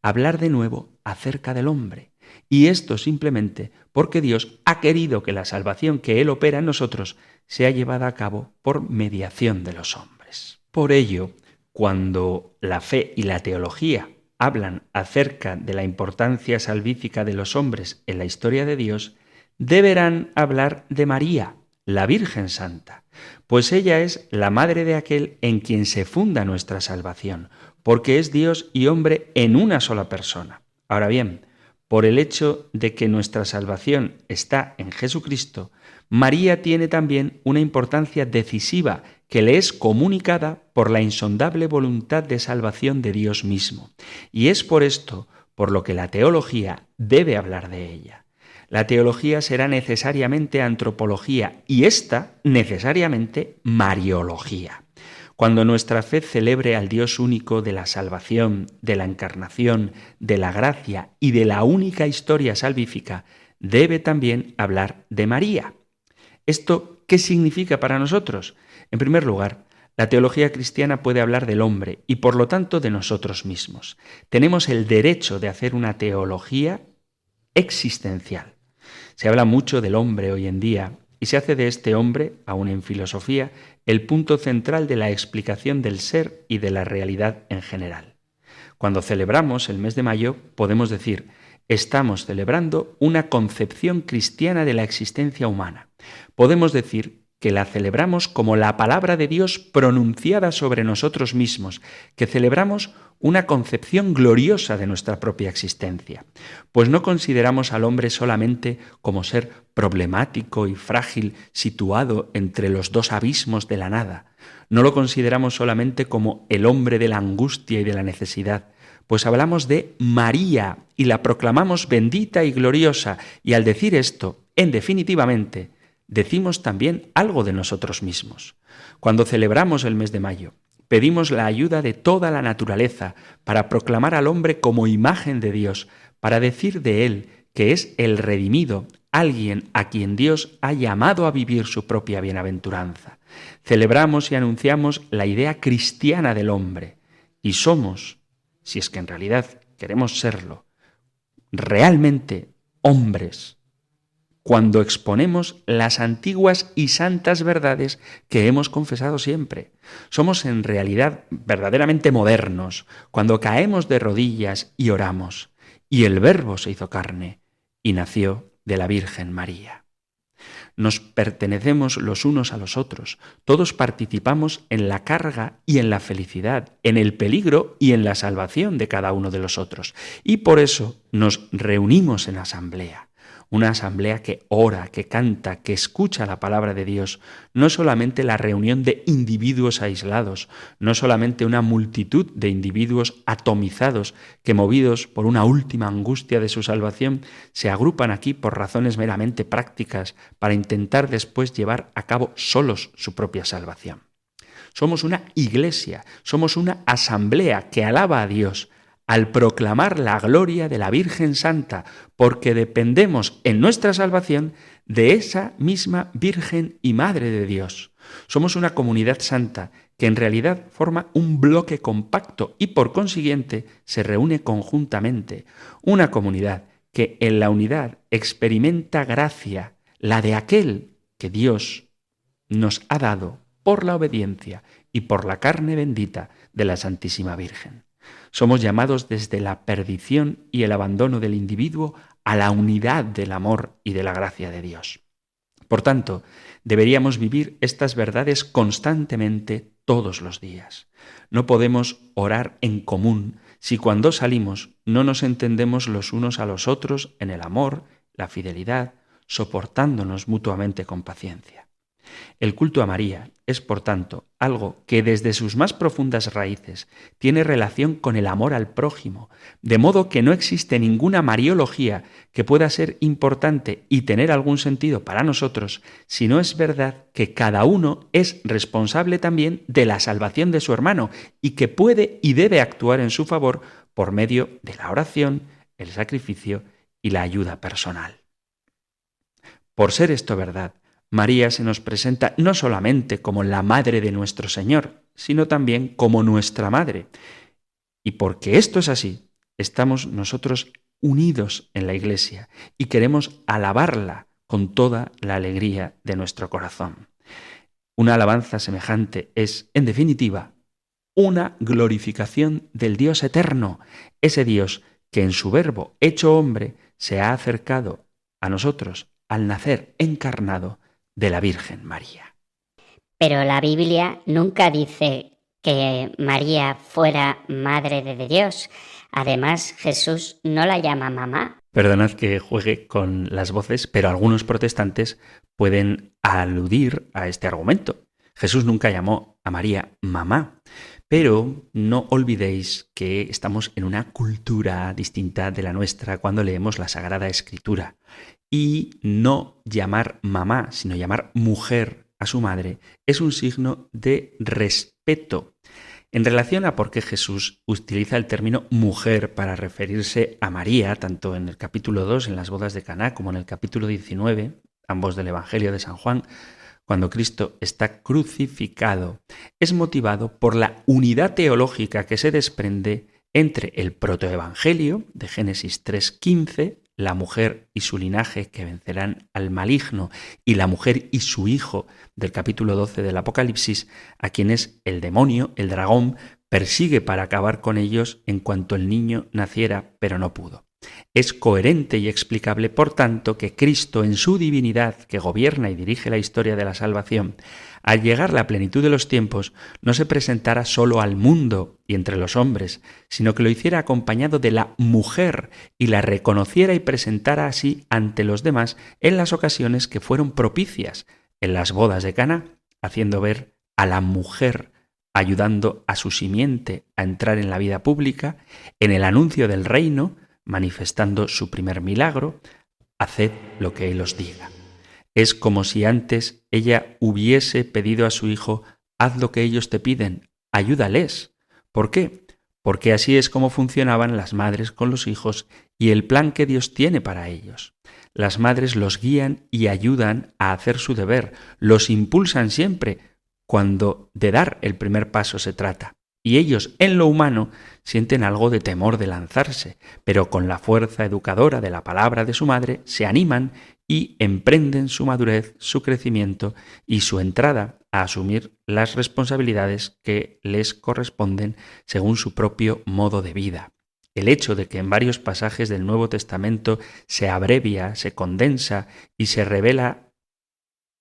hablar de nuevo acerca del hombre. Y esto simplemente porque Dios ha querido que la salvación que Él opera en nosotros sea llevada a cabo por mediación de los hombres. Por ello, cuando la fe y la teología hablan acerca de la importancia salvífica de los hombres en la historia de Dios, deberán hablar de María, la Virgen Santa, pues ella es la madre de aquel en quien se funda nuestra salvación, porque es Dios y hombre en una sola persona. Ahora bien, por el hecho de que nuestra salvación está en Jesucristo, María tiene también una importancia decisiva que le es comunicada por la insondable voluntad de salvación de Dios mismo. Y es por esto por lo que la teología debe hablar de ella. La teología será necesariamente antropología y esta necesariamente mariología. Cuando nuestra fe celebre al Dios único de la salvación, de la encarnación, de la gracia y de la única historia salvífica, debe también hablar de María. ¿Esto qué significa para nosotros? En primer lugar, la teología cristiana puede hablar del hombre y por lo tanto de nosotros mismos. Tenemos el derecho de hacer una teología existencial. Se habla mucho del hombre hoy en día y se hace de este hombre, aún en filosofía, el punto central de la explicación del ser y de la realidad en general. Cuando celebramos el mes de mayo, podemos decir, estamos celebrando una concepción cristiana de la existencia humana. Podemos decir que la celebramos como la palabra de Dios pronunciada sobre nosotros mismos, que celebramos una concepción gloriosa de nuestra propia existencia, pues no consideramos al hombre solamente como ser problemático y frágil situado entre los dos abismos de la nada, no lo consideramos solamente como el hombre de la angustia y de la necesidad, pues hablamos de María y la proclamamos bendita y gloriosa, y al decir esto, en definitivamente, decimos también algo de nosotros mismos. Cuando celebramos el mes de mayo, pedimos la ayuda de toda la naturaleza para proclamar al hombre como imagen de Dios, para decir de él que es el redimido, alguien a quien Dios ha llamado a vivir su propia bienaventuranza. Celebramos y anunciamos la idea cristiana del hombre y somos, si es que en realidad queremos serlo, realmente hombres, cuando exponemos las antiguas y santas verdades que hemos confesado siempre. Somos en realidad verdaderamente modernos, cuando caemos de rodillas y oramos, y el Verbo se hizo carne y nació de la Virgen María. Nos pertenecemos los unos a los otros, todos participamos en la carga y en la felicidad, en el peligro y en la salvación de cada uno de los otros, y por eso nos reunimos en asamblea. Una asamblea que ora, que canta, que escucha la palabra de Dios, no solamente la reunión de individuos aislados, no solamente una multitud de individuos atomizados que, movidos por una última angustia de su salvación, se agrupan aquí por razones meramente prácticas para intentar después llevar a cabo solos su propia salvación. Somos una iglesia, somos una asamblea que alaba a Dios, al proclamar la gloria de la Virgen Santa, porque dependemos en nuestra salvación de esa misma Virgen y Madre de Dios. Somos una comunidad santa que en realidad forma un bloque compacto y por consiguiente se reúne conjuntamente. Una comunidad que en la unidad experimenta gracia, la de aquel que Dios nos ha dado por la obediencia y por la carne bendita de la Santísima Virgen. Somos llamados desde la perdición y el abandono del individuo a la unidad del amor y de la gracia de Dios. Por tanto, deberíamos vivir estas verdades constantemente todos los días. No podemos orar en común si cuando salimos no nos entendemos los unos a los otros en el amor, la fidelidad, soportándonos mutuamente con paciencia. El culto a María es, por tanto, algo que desde sus más profundas raíces tiene relación con el amor al prójimo, de modo que no existe ninguna mariología que pueda ser importante y tener algún sentido para nosotros si no es verdad que cada uno es responsable también de la salvación de su hermano y que puede y debe actuar en su favor por medio de la oración, el sacrificio y la ayuda personal. Por ser esto verdad, María se nos presenta no solamente como la Madre de nuestro Señor, sino también como nuestra Madre. Y porque esto es así, estamos nosotros unidos en la Iglesia y queremos alabarla con toda la alegría de nuestro corazón. Una alabanza semejante es, en definitiva, una glorificación del Dios eterno, ese Dios que en su Verbo hecho hombre se ha acercado a nosotros al nacer encarnado de la Virgen María.
Pero la Biblia nunca dice que María fuera madre de Dios. Además, Jesús no la llama mamá.
Perdonad que juegue con las voces, pero algunos protestantes pueden aludir a este argumento. Jesús nunca llamó a María mamá, pero no olvidéis que estamos en una cultura distinta de la nuestra cuando leemos la Sagrada Escritura. Y no llamar mamá, sino llamar mujer a su madre, es un signo de respeto. En relación a por qué Jesús utiliza el término mujer para referirse a María, tanto en el capítulo 2, en las bodas de Caná, como en el capítulo 19, ambos del Evangelio de San Juan, cuando Cristo está crucificado, es motivado por la unidad teológica que se desprende entre el protoevangelio de Génesis 3:15, la mujer y su linaje que vencerán al maligno, y la mujer y su hijo del capítulo 12 del Apocalipsis, a quienes el demonio, el dragón, persigue para acabar con ellos en cuanto el niño naciera, pero no pudo. Es coherente y explicable, por tanto, que Cristo, en su divinidad, que gobierna y dirige la historia de la salvación, al llegar la plenitud de los tiempos, no se presentara solo al mundo y entre los hombres, sino que lo hiciera acompañado de la mujer y la reconociera y presentara así ante los demás en las ocasiones que fueron propicias, en las bodas de Caná, haciendo ver a la mujer ayudando a su simiente a entrar en la vida pública, en el anuncio del reino, manifestando su primer milagro, haced lo que Él os diga. Es como si antes ella hubiese pedido a su hijo, haz lo que ellos te piden, ayúdales. ¿Por qué? Porque así es como funcionaban las madres con los hijos y el plan que Dios tiene para ellos. Las madres los guían y ayudan a hacer su deber, los impulsan siempre cuando de dar el primer paso se trata. Y ellos, en lo humano, sienten algo de temor de lanzarse, pero con la fuerza educadora de la palabra de su madre se animan y emprenden su madurez, su crecimiento y su entrada a asumir las responsabilidades que les corresponden según su propio modo de vida. El hecho de que en varios pasajes del Nuevo Testamento se abrevia, se condensa y se revela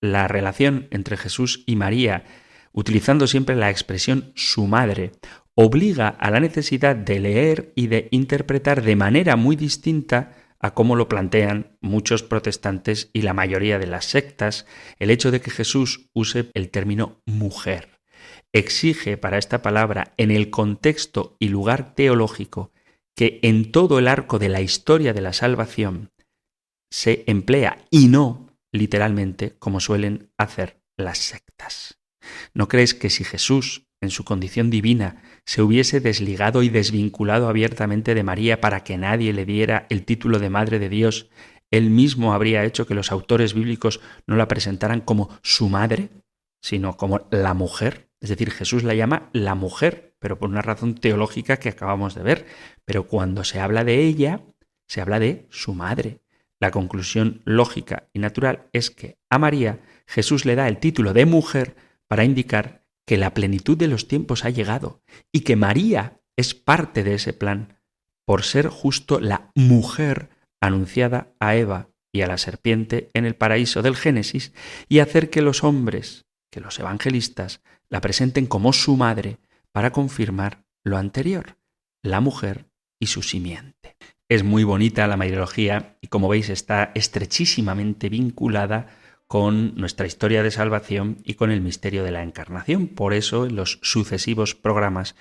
la relación entre Jesús y María, utilizando siempre la expresión su madre, obliga a la necesidad de leer y de interpretar de manera muy distinta a cómo lo plantean muchos protestantes y la mayoría de las sectas, el hecho de que Jesús use el término mujer. Exige para esta palabra, en el contexto y lugar teológico, que en todo el arco de la historia de la salvación se emplea y no literalmente como suelen hacer las sectas. ¿No crees que si Jesús, en su condición divina, se hubiese desligado y desvinculado abiertamente de María para que nadie le diera el título de Madre de Dios, él mismo habría hecho que los autores bíblicos no la presentaran como su madre, sino como la mujer? Es decir, Jesús la llama la mujer, pero por una razón teológica que acabamos de ver. Pero cuando se habla de ella, se habla de su madre. La conclusión lógica y natural es que a María Jesús le da el título de mujer para indicar que la plenitud de los tiempos ha llegado y que María es parte de ese plan por ser justo la mujer anunciada a Eva y a la serpiente en el paraíso del Génesis y hacer que los hombres, que los evangelistas, la presenten como su madre para confirmar lo anterior, la mujer y su simiente. Es muy bonita la mariología y, como veis, está estrechísimamente vinculada con nuestra historia de salvación y con el misterio de la encarnación. Por eso, en los sucesivos programas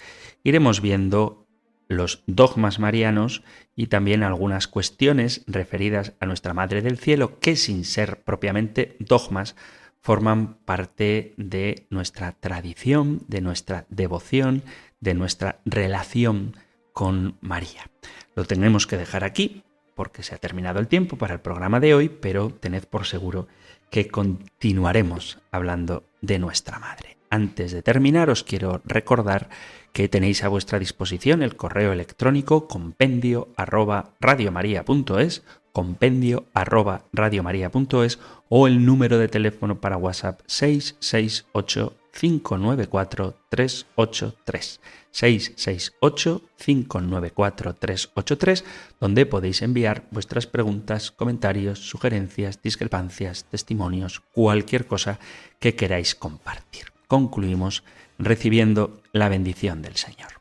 iremos viendo los dogmas marianos y también algunas cuestiones referidas a nuestra Madre del Cielo que, sin ser propiamente dogmas, forman parte de nuestra tradición, de nuestra devoción, de nuestra relación con María. Lo tenemos que dejar aquí porque se ha terminado el tiempo para el programa de hoy, pero tened por seguro que continuaremos hablando de nuestra Madre. Antes de terminar, os quiero recordar que tenéis a vuestra disposición el correo electrónico compendio@radiomaria.es, compendio@radiomaria.es o el número de teléfono para WhatsApp 668 668-594-383. 668-594-383, donde podéis enviar vuestras preguntas, comentarios, sugerencias, discrepancias, testimonios, cualquier cosa que queráis compartir. Concluimos recibiendo la bendición del Señor.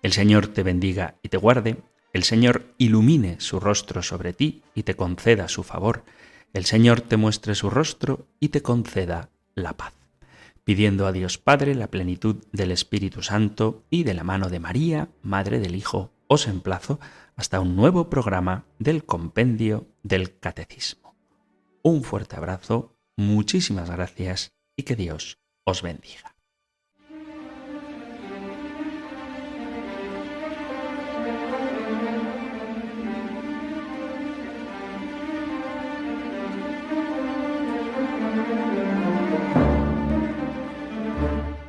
El Señor te bendiga y te guarde. El Señor ilumine su rostro sobre ti y te conceda su favor. El Señor te muestre su rostro y te conceda la paz. Pidiendo a Dios Padre la plenitud del Espíritu Santo y de la mano de María, Madre del Hijo, os emplazo hasta un nuevo programa del Compendio del Catecismo. Un fuerte abrazo, muchísimas gracias y que Dios os bendiga.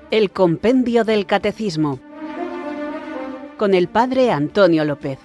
El Compendio del Catecismo con el Padre Antonio López.